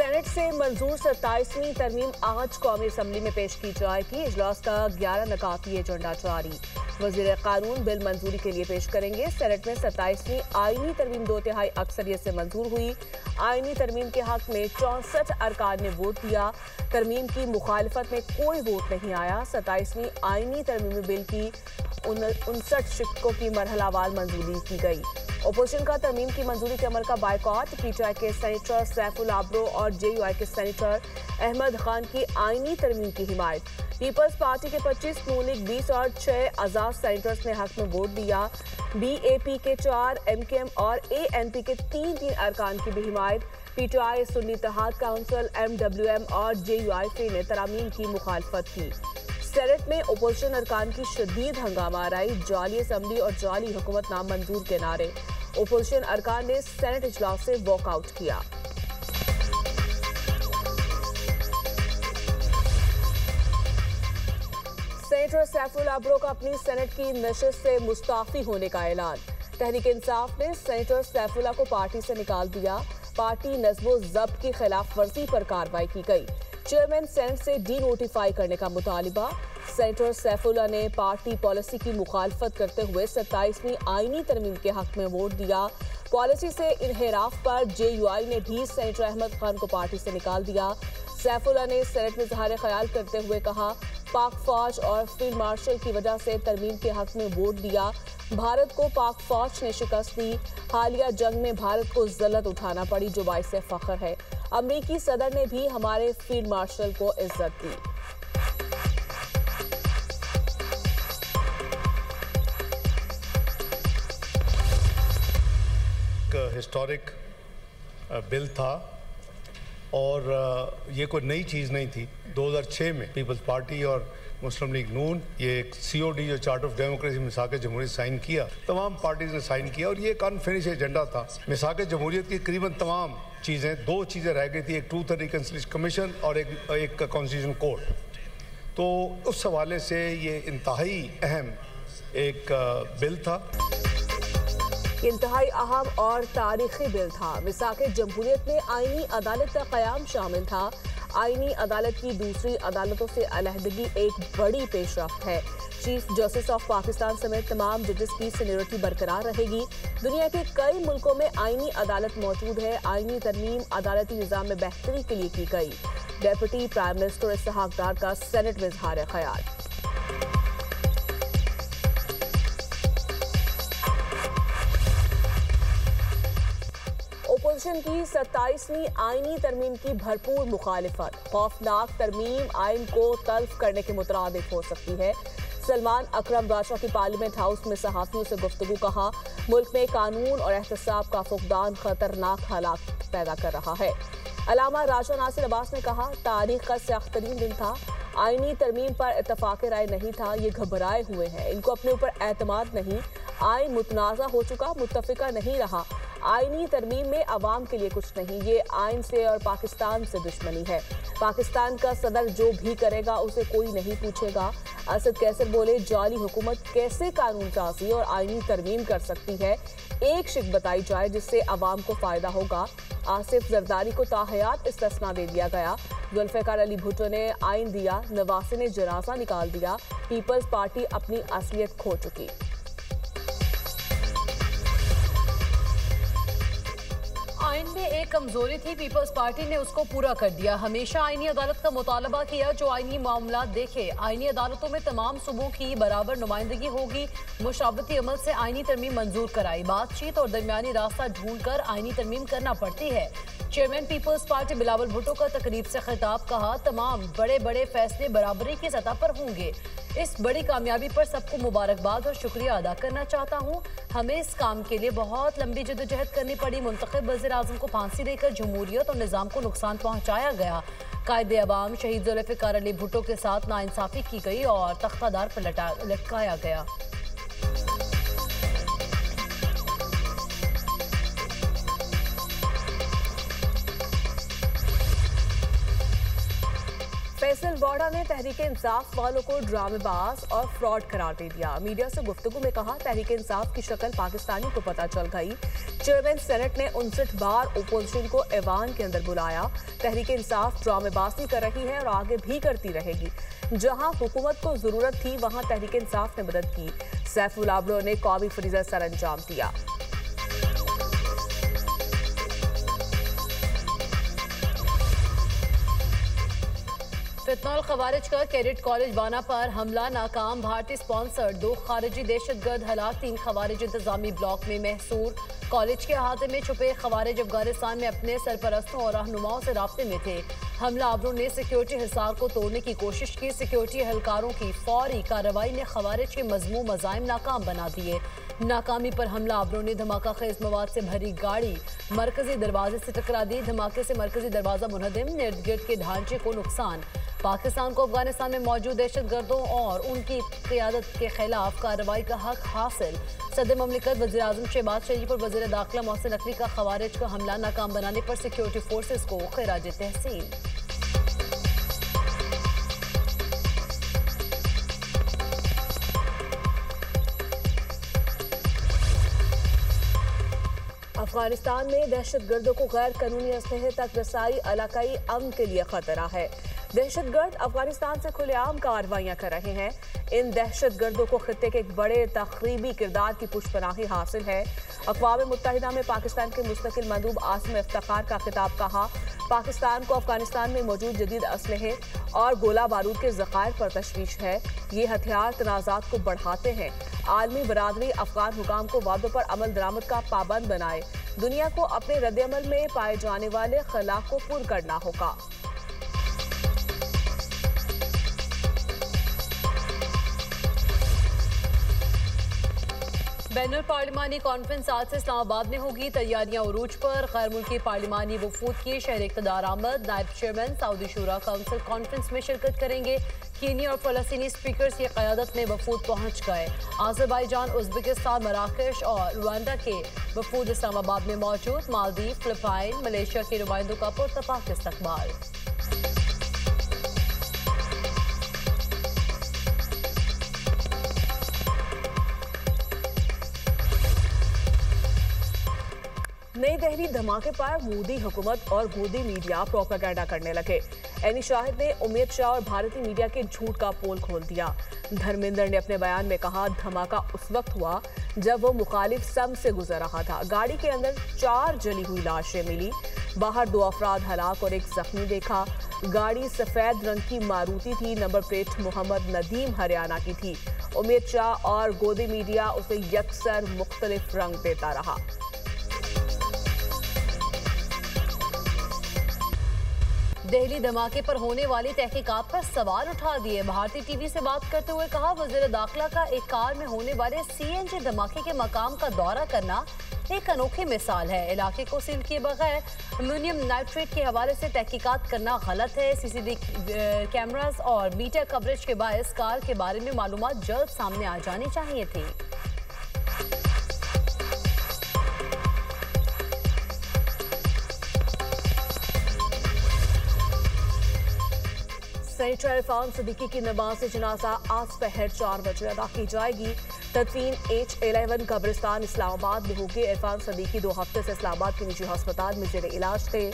Senate से मंजूर 27वीं तरमीम आज कौमी असम्बली में पेश की जाएगी। इजलास का 11 नकाती एजेंडा जारी। वजीर कानून बिल मंजूरी के लिए पेश करेंगे। सेनेट में 27वीं आईनी तरमीम 2/3 अक्सरियत से मंजूर हुई। आईनी तरमीम के हक में 64 अरकान ने वोट दिया। तरमीम की मुखालफत में कोई वोट नहीं आया। 27वीं आईनी तरमीम बिल की 59 शिक्कों की मरहलावार मंजूरी की गई। ओपोजिशन का तरमीम की मंजूरी के अमल का बायकॉट। पीटीआई के सेनेटर सैफुल आबरो और जेयूआई के सेनेटर अहमद खान की आईनी तरमीम की हिमायत। पीपल्स पार्टी के 25, नून लीग 20 और 6 आजाद सेनेटर्स ने हक में वोट दिया। बीएपी के 4, एमकेएम और एएनपी के 3 अरकान की भी हिमायत। पीटीआई, सुन्नी इत्तेहाद काउंसिल, एमडब्ल्यूएम और जेयूआई ने तरामीम की मुखालफत की। सेनेट में ओपोजिशन अरकान की शदीद हंगामा आराई। जाली असम्बली और जाली हुकूमत नामंजूर के नारे। ओपोजिशन अरकान ने सेनेट इजलास से वॉकआउट किया। सेनेटर सैफुल आबरो का अपनी सेनेट की नशिस्त से मुस्ताफी होने का ऐलान। तहरीक इंसाफ ने सेनेटर सैफुल्ला को पार्टी से निकाल दिया। पार्टी नज़्मो ज़ब्त की खिलाफ वर्जी पर कार्रवाई की गई। चेयरमैन सेनेट से डी नोटिफाई करने का मुतालिबा। सेनेटर सैफुल्ला ने पार्टी पॉलिसी की मुखालफत करते हुए 27वीं आईनी तरमीम के हक में वोट दिया। पॉलिसी से इनहिराफ पर जेयूआई ने भी सेनेटर अहमद खान को पार्टी से निकाल दिया। सैफुल्ला ने सेनेट में इज़हार ख्याल करते हुए कहा, पाक फौज और फील्ड मार्शल की वजह से तरमीम के हक में वोट दिया। भारत को पाक फौज ने शिकस्त दी। हालिया जंग में भारत को ज़ल्लत उठाना पड़ी, जो बाइसे फ़ख्र है। अमरीकी सदर ने भी हमारे फील्ड मार्शल को इज्जत दी। हिस्टोरिक बिल था और ये कोई नई चीज़ नहीं थी। 2006 में पीपल्स पार्टी और मुस्लिम लीग नून ये एक COD जो चार्ट ऑफ डेमोक्रेसी मिसाक जमहूरियत साइन किया, तमाम पार्टीज ने साइन किया और ये एक अनफिनिश एजेंडा था। मिसाक जमहूरियत की करीबन तमाम चीज़ें, 2 चीज़ें रह गई थी, एक ट्रूथ एंड रिकन्सिलिएशन कमीशन और एक कॉन्स्टिट्यूशन कोर्ट। तो उस हवाले से ये इंतहाई अहम एक बिल था। इंतहाई अहम और तारीखी बिल था। मिसाक जमहूरियत में आईनी अदालत का क़याम शामिल था। आईनी अदालत की दूसरी अदालतों से अलहदगी एक बड़ी पेशरफ्त है। चीफ जस्टिस ऑफ पाकिस्तान समेत तमाम जजेस की सीनियरिटी बरकरार रहेगी। दुनिया के कई मुल्कों में आईनी अदालत मौजूद है। आईनी तरमीम अदालती निज़ाम में बेहतरी के लिए की गई। डेप्यूटी प्राइम मिनिस्टर इसहाक डार का सेनेट में इज़हार ख्याल। ओपोजिशन की 27वीं आईनी तरमीम की भरपूर मुखालिफत। खौफनाक तरमीम आइन को तल्फ करने के मुतरादिफ हो सकती है। सलमान अकरम बादशाह की पार्लियामेंट हाउस में सहाफ़ियों से गुफ्तगू। कहा, मुल्क में कानून और एहतसाब का फुकदान खतरनाक हालात पैदा कर रहा है। अलामा राजा नासिर अब्बास ने कहा, तारीख का सख्त तरीन दिन था। आईनी तरमीम पर इत्तफाक राय नहीं था। ये घबराए हुए हैं, इनको अपने ऊपर एतमाद नहीं। आइन मुतनाज़ा हो चुका, मुत्तफिका नहीं रहा। आईनी तरमीम में अवाम के लिए कुछ नहीं, ये आइन से और पाकिस्तान से दुश्मनी है। पाकिस्तान का सदर जो भी करेगा उसे कोई नहीं पूछेगा। असद कैसर बोले, जाली हुकूमत कैसे कानून साजी और आईनी तरमीम कर सकती है। एक शिक बताई जाए जिससे अवाम को फायदा होगा। आसिफ जरदारी को ताहयात इस्तिस्ना दे दिया गया। जुल्फ़िकार अली भुट्टो ने आइन दिया, नवासी ने जनाजा निकाल दिया। पीपल्स पार्टी अपनी असलियत खो चुकी। आइन में एक कमजोरी थी, पीपल्स पार्टी ने उसको पूरा कर दिया। हमेशा आईनी अदालत का मुतालबा किया जो आईनी मामला देखे। आईनी अदालतों में तमाम सूबों की बराबर नुमाइंदगी होगी। मुशावरती अमल से आईनी तरमीम मंजूर कराई। बातचीत और दरमियानी रास्ता ढूंढकर आईनी तरमीम करना पड़ती है। चेयरमैन पीपल्स पार्टी बिलावल भुट्टो का तकरीब से खिताब। कहा, तमाम बड़े बड़े फैसले बराबरी की सतह पर होंगे। इस बड़ी कामयाबी पर सबको मुबारकबाद और शुक्रिया अदा करना चाहता हूँ। हमें इस काम के लिए बहुत लंबी जद्दोजहद करनी पड़ी। मुंतखब वज़ीर आज़म को फांसी देकर जमहूरियत और निज़ाम को नुकसान पहुँचाया गया। कायदे अवाम शहीद जुल्फ़िकार अली भुट्टो के साथ नाइंसाफ़ी की गई और तख्तादार पर लटकाया गया। फैसल वाडा ने तहरीक इंसाफ वालों को ड्रामेबाज और फ्रॉड करार दे दिया। मीडिया से गुफ्तगू में कहा, तहरीक इंसाफ की शक्ल पाकिस्तानी को पता चल गई। चेयरमैन सेनेट ने 59 बार ओपोजिशन को ऐवान के अंदर बुलाया। तहरीक इंसाफ ड्रामेबाजी कर रही है और आगे भी करती रहेगी। जहां हुकूमत को जरूरत थी वहां तहरीक इंसाफ ने मदद की। सैफुल आबरो ने कौमी फरीज़ा सर अंजाम दिया। फितनौल खवारिज का कैडेट कॉलेज बाना पर हमला नाकाम। भारतीय स्पॉन्सर्ड 2 खारिजी दहशतगर्द हलाक, 3 खवारिज इंतजामी ब्लॉक में महसूर। कॉलेज के अहाते में छुपे खवारिज अफगानिस्तान में अपने सरपरस्तों और रहनुमाओं से राब्ते में थे। हमला आवरों ने सिक्योरिटी हिसार को तोड़ने की कोशिश की। सिक्योरिटी एहलकारों की फौरी कार्रवाई ने खवारिज के मजमू मज़ाइम नाकाम बना दिए। नाकामी पर हमला आवरों ने धमाका खेज मवाद से भरी गाड़ी मरकजी दरवाजे से टकरा दी। धमाके से मरकजी दरवाजा मुनहदिम, इर्द गिर्द के ढांचे को नुकसान। पाकिस्तान को अफगानिस्तान में मौजूद दहशतगर्दों और उनकी क़यादत के खिलाफ कार्रवाई का हक हासिल। सदर ममलिकत वज़ीर-ए-आज़म शहबाज शरीफ और वज़ीर दाखिला मोहसिन नकवी का खवारिज का हमला नाकाम बनाने पर सिक्योरिटी फोर्सेस को खिराज तहसीन। अफगानिस्तान में दहशतगर्दों को गैर कानूनी असलहे तक रसाई इलाकाई अमन के लिए खतरा है। दहशतगर्द अफगानिस्तान से खुलेआम कार्रवाइयां कर रहे हैं। इन दहशतगर्दों को खित्ते के एक बड़े तखरीबी किरदार की पुष्पनाही हासिल है। अक़वाम मुत्तहिदा में पाकिस्तान के मुस्तकिल मंदूब आसिम इफ्तिखार का खिताब कहा, पाकिस्तान को अफगानिस्तान में मौजूद जदीद असलहे और गोला बारूद के ज़खायर पर तशवीश है। ये हथियार तनाज़ात को बढ़ाते हैं। आलमी बरादरी अफगान हुकाम को वादों पर अमल दरामद का पाबंद बनाए। दुनिया को अपने रद्द-ए-अमल में पाए जाने वाले खलाफ को पूर्ण करना होगा। बैनुल पार्लिमानी कॉन्फ्रेंस आज से इस्लामाबाद में होगी। तैयारियां उरूज पर। गैर मुल्की पार्लिमानी वफूद की शहर इक़्तिदार आमद। नायब चेयरमैन सऊदी शूरा काउंसिल कॉन्फ्रेंस में शिरकत करेंगे। कीनी और फ़लस्तीनी स्पीकर्स की क़यादत में वफूद पहुंच गए। आज़रबाईजान, उज़्बेकिस्तान, मराकश और रुवांडा के वफूद इस्लामाबाद में मौजूद। मालदीव, फिलिपाइन, मलेशिया के नुमाइंदों का पुरतपाक इस्तकबाल। नई दिल्ली धमाके पर मोदी हुकूमत और गोदी मीडिया प्रोपेगेंडा करने लगे। एनी शाहिद ने उमेद शाह और भारतीय मीडिया के झूठ का पोल खोल दिया। धर्मेंद्र ने अपने बयान में कहा, धमाका उस वक्त हुआ जब वो मुखालिफ सम से गुजर रहा था। गाड़ी के अंदर 4 जली हुई लाशें मिली। बाहर 2 अफराद हलाक और 1 जख्मी देखा। गाड़ी सफेद रंग की मारुति थी। नंबर प्लेट मोहम्मद नदीम हरियाणा की थी। उमेद शाह और गोदी मीडिया उसे यकसर मुख्तलिफ रंग देता रहा। दिल्ली धमाके पर होने वाली तहकीकात पर सवाल उठा दिए। भारतीय टीवी से बात करते हुए कहा, वज़ीर दाखिला का एक कार में होने वाले सीएनजी धमाके के मकाम का दौरा करना एक अनोखी मिसाल है। इलाके को सील किए बगैर अमोनियम नाइट्रेट के हवाले से तहकीकात करना गलत है। सीसीटीवी कैमरास और मीडिया कवरेज के बायस कार के बारे में मालूमात जल्द सामने आ जानी चाहिए थी। सेनेटर इरफान सिद्दीकी की नमाज जनाजा आज पहर 4 बजे अदा की जाएगी। तदफीन H11 कब्रिस्तान इस्लामाबाद में होगी। इरफान सिद्दीकी 2 हफ्ते से इस्लामाबाद के निजी अस्पताल में जेर इलाज थे।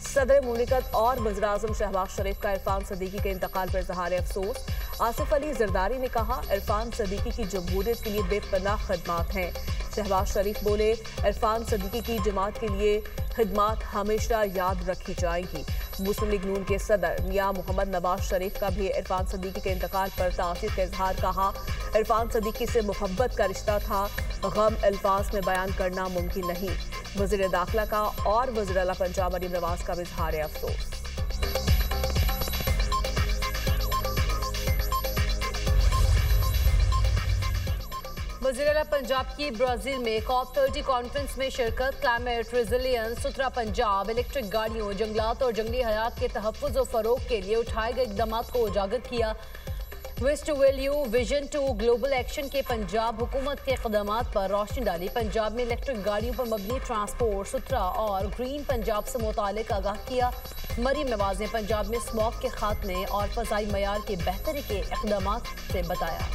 सदर मुमलिकत और वज़ीर-ए-आज़म शहबाज शरीफ का इरफान सिद्दीकी के इंतकाल पर इज़हार अफसोस। आसिफ अली जरदारी ने कहा, इरफान सिद्दीकी की जमहूरियत के लिए बेपनाह खिदमात हैं। शहबाज शरीफ बोले, इरफान सिद्दीकी की जमात के लिए खिदमात हमेशा याद रखी जाएंगी। मुस्लिम लीग नून के सदर मियां मोहम्मद नवाज शरीफ का भी इरफान सिद्दीकी के इंतकाल पर तासीर का इजहार। कहा, इरफान सिद्दीकी से मोहब्बत का रिश्ता था, गम अल्फाज में बयान करना मुमकिन नहीं। वज़ीर दाखिला का और वज़ीर आला पंजाब मरीम नवाज का भी इजहार अफसोस। वज़ीर आला पंजाब की ब्राजील में COP30 कॉन्फ्रेंस में शिरकत। क्लाइमेट रेजिलियंस, सुथरा पंजाब, इलेक्ट्रिक गाड़ियों, जंगलात और जंगली हयात के तहफ़्फ़ुज़ और फ़रोग़ के लिए उठाए गए इक़दाम को उजागर किया। Waste to value, vision to global action के पंजाब हुकूमत के इक़दाम पर रोशनी डाली। पंजाब में इलेक्ट्रिक गाड़ियों पर मबनी ट्रांसपोर्ट, सुथरा और ग्रीन पंजाब से मुतालिक आगाह किया। मरीम नवाज ने पंजाब में स्मॉग के खात्मे और फ़ज़ाई मयार की बेहतरी के इक़दाम से बताया।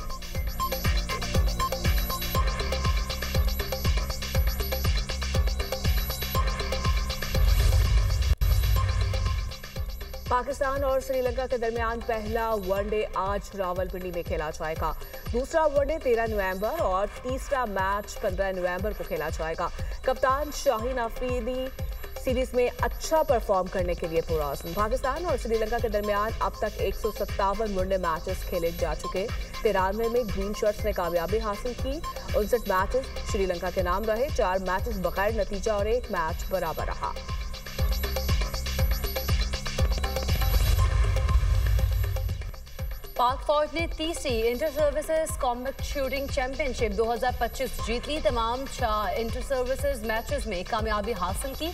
पाकिस्तान और श्रीलंका के दरमियान पहला वनडे आज रावलपिंडी में खेला जाएगा। दूसरा वनडे 13 नवंबर और तीसरा मैच 15 नवंबर को खेला जाएगा। कप्तान शाहीन अफरीदी सीरीज में अच्छा परफॉर्म करने के लिए पुरअज़्म। पाकिस्तान और श्रीलंका के दरमियान अब तक 157 वनडे मैचेस खेले जा चुके। 93 में ग्रीन शर्ट्स ने कामयाबी हासिल की। 59 मैचेस श्रीलंका के नाम रहे। 4 मैचेस बगैर नतीजा और 1 मैच बराबर रहा। पाक फौज ने तीसरी inter services combat shooting championship 2025 जीत ली। तमाम 4 इंटर सर्विसेज मैचेस में कामयाबी हासिल की।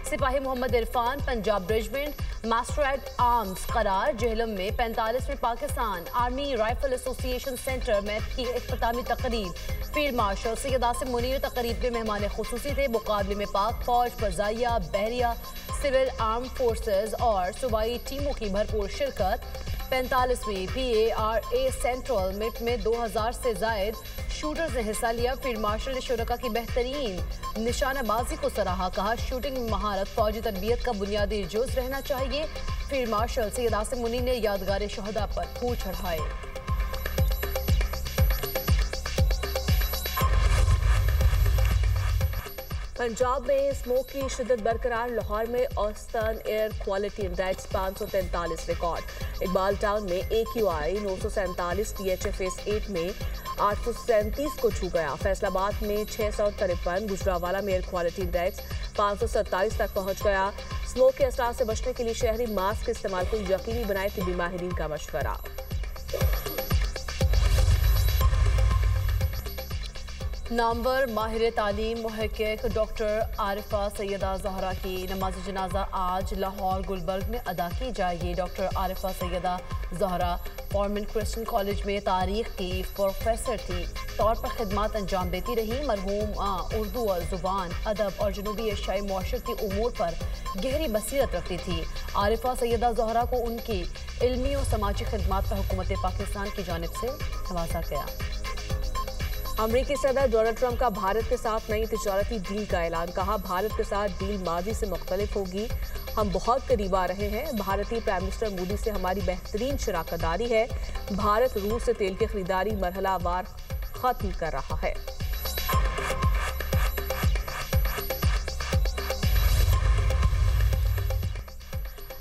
सिपाही Mohammad Irfan Punjab regiment master at arms करार जेहलम में 45वीं Pakistan army rifle association centre में की इख्तितामी तकरीब। फील्ड मार्शल सैयद आसिम मुनीर तकरीब में मेहमान खुसूसी थे। मुकाबले में पाक फौज, फजाइया, बहरिया, सिविल आर्म फोर्सेज और सूबाई टीमों की भरपूर शिरकत। 45वीं PARA सेंट्रल मीट में 2000 से जायद शूटर्स ने हिस्सा लिया। फील्ड मार्शल ने शुरा की बेहतरीन निशानाबाजी को सराहा। कहा, शूटिंग में महारत फौजी तरबियत का बुनियादी जुज़ रहना चाहिए। फील्ड मार्शल सैयद आसिम मुनीर ने यादगार शहदा पर फूल चढ़ाए। पंजाब में स्मोक की शिद्दत बरकरार। लाहौर में औसतन air quality index 543 record. Iqbal town में AQI 947, THFS 8 में 837 को छू गया। फैसलाबाद में 653, गुजरावाला में एयर क्वालिटी इंडेक्स 527 तक पहुंच गया। स्मोक के असरार से बचने के लिए शहरी मास्क के इस्तेमाल को यकीनी बनाए, तिब्बी माहिरीन का मशवरा। नामवर माहिर तालीम मुहक्किक डॉक्टर आरिफा सैयदा ज़हरा की नमाज जनाजा आज लाहौर गुलबर्ग में अदा की जाएगी। Doctor Arifa Syeda Zahra Forman Christian College में तारीख की प्रोफेसर थी तौर पर खिदमत अंजाम देती रही। मरहूम उर्दू और ज़ुबान, अदब और जनूबी एशियाई मुआशरती उमूर पर गहरी बसीरत रखती थी। आरिफा सैयदा ज़हरा को उनकी इल्मी और समाजी खिदमत पर हुकूमत पाकिस्तान की जानिब से नवाजा गया। अमरीकी सदर डोनाल्ड ट्रंप का भारत के साथ नई तिजारती डील का ऐलान। कहा, भारत के साथ डील माजी से मुख्तलिफ होगी। हम बहुत करीब आ रहे हैं। भारतीय प्राइम मिनिस्टर मोदी से हमारी बेहतरीन शराकतदारी है। भारत रूस से तेल की खरीदारी मरहलावार खत्म कर रहा है।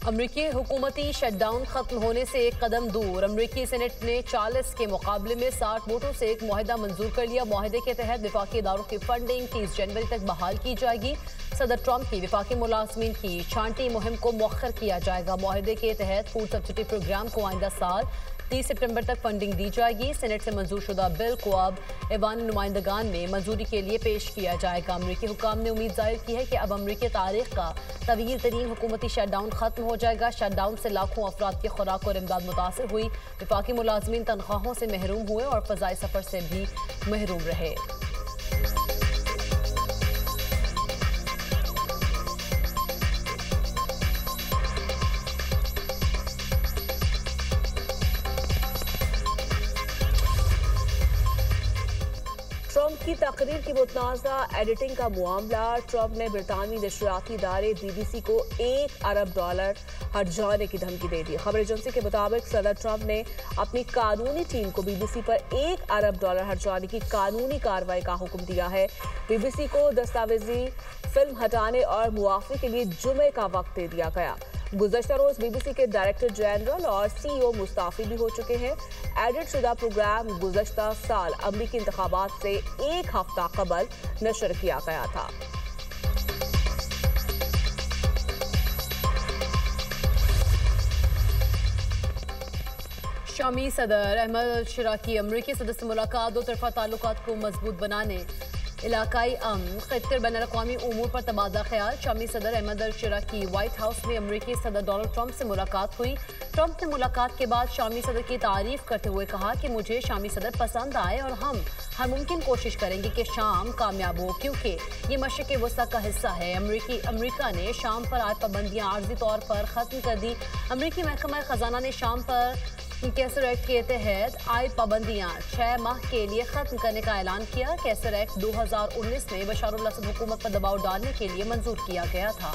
अमरीकी हुकूमती शटडाउन खत्म होने से एक कदम दूर। अमरीकी सेनेट ने 40 के मुकाबले में 60 वोटों से एक मुआहदा मंजूर कर लिया। मुआहदे के तहत विफाकी इदारों की फंडिंग 30 जनवरी तक बहाल की जाएगी। सदर ट्रंप की विफाकी मुलाजमीन की छांटी मुहिम को मौखर किया जाएगा। मुआहदे के तहत फूड सब्सिडी प्रोग्राम को आइंदा साल 30 सितंबर तक फंडिंग दी जाएगी। सेनेट से मंजूर शुदा बिल को अब ऐवान नुमाइंदगान में मंजूरी के लिए पेश किया जाएगा। अमरीकी हुकाम ने उम्मीद जाहिर की है कि अब अमरीकी तारीख का तवील तरीन हुकूमती शटडाउन खत्म हो जाएगा। शटडाउन से लाखों अफराद की खुराक और इमदाद मुतासर हुई। विफाकी मुलाजमीन तनख्वाहों से महरूम हुए और फ़ज़ाई सफ़र से भी महरूम रहे। ट्रंप की तकरीर की मुतनाज़ा एडिटिंग का मामला। ट्रंप ने बरतानवी नशरियाती इदारे BBC को $1 अरब हर्जाने की धमकी दे दी। खबर एजेंसी के मुताबिक सदर ट्रंप ने अपनी कानूनी टीम को BBC पर $1 अरब हर्जाने की कानूनी कार्रवाई का हुक्म दिया है। BBC को दस्तावेजी फिल्म हटाने और मुआफ़ी के लिए जुमे का वक्त दे दिया गया। गुज़श्ता रोज BBC के डायरेक्टर जनरल और CEO मुस्ताफी भी हो चुके हैं। एडिट शुदा प्रोग्राम गुज़श्ता साल अमरीकी इंतखाबात से 1 हफ्ता कबल नशर किया गया था। शामी सदर अहमद अल-शुरा की अमरीकी सदर से मुलाकात। दो तरफा ताल्लुकात को मजबूत बनाने, इलाकाई अमन, खित्ते और बैनुल-अक़वामी उमूर पर तबादला ख्याल। शामी सदर अहमद अल-शुरा की व्हाइट हाउस में अमरीकी सदर डोनाल्ड ट्रंप से मुलाकात हुई। ट्रंप ने मुलाकात के बाद शामी सदर की तारीफ करते हुए कहा कि मुझे शामी सदर पसंद आए और हम हर मुमकिन कोशिश करेंगे कि शाम कामयाब हो, क्योंकि ये मशरिक़ वस्ता का हिस्सा है। अमरीका ने शाम पर आयद पाबंदियाँ आर्जी तौर पर ख़त्म कर दी। अमरीकी महकमा ख़जाना ने शाम पर कैसर एक्ट के तहत आयद पाबंदियाँ 6 माह के लिए ख़त्म करने का ऐलान किया। कैसर एक्ट 2019 में बशार अल-असद हुकूमत पर दबाव डालने के लिए मंजूर किया गया था।